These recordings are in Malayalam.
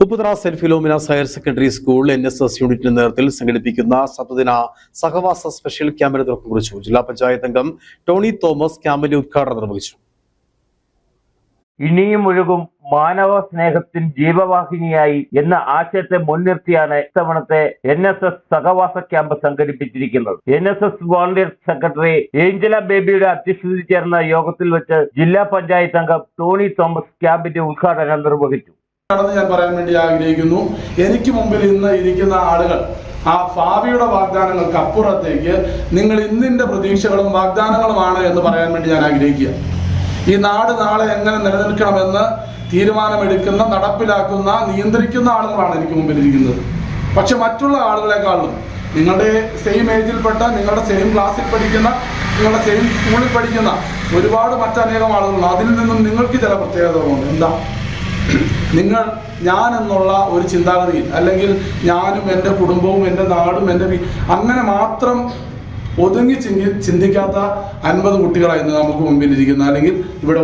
Upputhara saint Philomena's higher secondary school NSS യൂണിറ്റിന്റെ നേതൃത്വത്തിൽ സംഘടിപ്പിക്കുന്ന സപ്തദിന സഹവാസ സ്പെഷ്യൽ ക്യാമ്പിന് തുടക്കം കുറിച്ചു. ജില്ലാ പഞ്ചായത്ത് അംഗം ടോണി തോമസ് ക്യാമ്പിന്റെ ഉദ്ഘാടനം നിർവഹിച്ചു. ഇനിയും ഒഴുകും മാനവ സ്നേഹത്തിൻ ജീവവാഹിനിയായി എന്ന ആശയത്തെ മുൻനിർത്തിയാണ് ഇത്തവണത്തെ NSS സഹവാസ ക്യാമ്പ് സംഘടിപ്പിച്ചിരിക്കുന്നത്. NSS വോളണ്ടിയർ സെക്രട്ടറി ഏഞ്ചല ബേബിയുടെ അധ്യക്ഷതയിൽ ചേർന്ന യോഗത്തിൽ വെച്ച് ജില്ലാ പഞ്ചായത്ത് അംഗം ടോണി തോമസ് ക്യാമ്പിന്റെ ഉദ്ഘാടനം നിർവഹിച്ചു. ഞാൻ പറയാൻ വേണ്ടി ആഗ്രഹിക്കുന്നു, എനിക്ക് മുമ്പിൽ ഇന്ന് ഇരിക്കുന്ന ആളുകൾ ആ ഭാവിയുടെ വാഗ്ദാനങ്ങൾക്ക് അപ്പുറത്തേക്ക് നിങ്ങൾ ഇന്നിന്റെ പ്രതീക്ഷകളും വാഗ്ദാനങ്ങളുമാണ് എന്ന് പറയാൻ വേണ്ടി ഞാൻ ആഗ്രഹിക്കുക. ഈ നാട് നാളെ എങ്ങനെ നിലനിൽക്കണമെന്ന് തീരുമാനമെടുക്കുന്ന, നടപ്പിലാക്കുന്ന, നിയന്ത്രിക്കുന്ന ആളുകളാണ് എനിക്ക് മുമ്പിൽ ഇരിക്കുന്നത്. പക്ഷെ മറ്റുള്ള ആളുകളെക്കാളും നിങ്ങളുടെ സെയിം ഏജിൽപ്പെട്ട, നിങ്ങളുടെ സെയിം ക്ലാസ്സിൽ പഠിക്കുന്ന, നിങ്ങളുടെ സെയിം സ്കൂളിൽ പഠിക്കുന്ന ഒരുപാട് മറ്റനേകം ആളുകളുണ്ട്. അതിൽ നിന്നും നിങ്ങൾക്ക് ചില പ്രത്യേകതകളുണ്ട്. എന്താ? നിങ്ങൾ ഞാൻ എന്നുള്ള ഒരു ചിന്താഗതിയിൽ, അല്ലെങ്കിൽ ഞാനും എൻ്റെ കുടുംബവും എൻ്റെ നാടും എൻ്റെ അങ്ങനെ മാത്രം ഒതുങ്ങി ചിന്തിക്കാത്ത 50 കുട്ടികളായിരുന്നു നമുക്ക് മുമ്പിൽ ഇരിക്കുന്ന, അല്ലെങ്കിൽ ഇവിടെ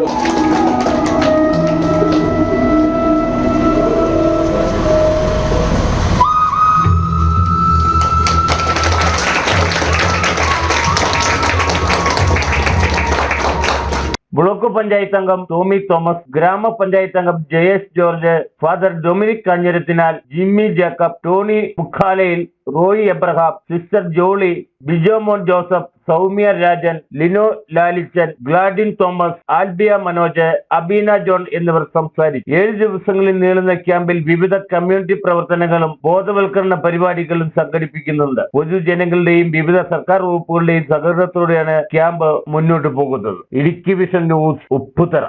ബ്ലോക്ക് പഞ്ചായത്ത് അംഗം ടോമി തോമസ്, ഗ്രാമപഞ്ചായത്ത് അംഗം ജയേഷ് ജോർജ്, ഫാദർ ഡൊമിനിക് കഞ്ഞരത്തിനാൽ, ജിമ്മി ജേക്കബ്, ടോണി മുഖാലയിൽ, റോയി എബ്രഹാം, സിസ്റ്റർ ജോളി, ബിജോമോൻ ജോസഫ്, സൗമ്യ രാജൻ, ലിനോ ലാലിച്ചൻ, ഗ്ലാഡിൻ തോമസ്, ആൽബിയ മനോജ്, അബീന ജോൺ എന്നിവർ സംസാരിച്ചു. 7 ദിവസങ്ങളിൽ നീളുന്ന ക്യാമ്പിൽ വിവിധ കമ്മ്യൂണിറ്റി പ്രവർത്തനങ്ങളും ബോധവൽക്കരണ പരിപാടികളും സംഘടിപ്പിക്കുന്നുണ്ട്. പൊതുജനങ്ങളുടെയും വിവിധ സർക്കാർ വകുപ്പുകളുടെയും സഹകരണത്തോടെയാണ് ക്യാമ്പ് മുന്നോട്ട് പോകുന്നത്. Idukki vision news, Upputhara.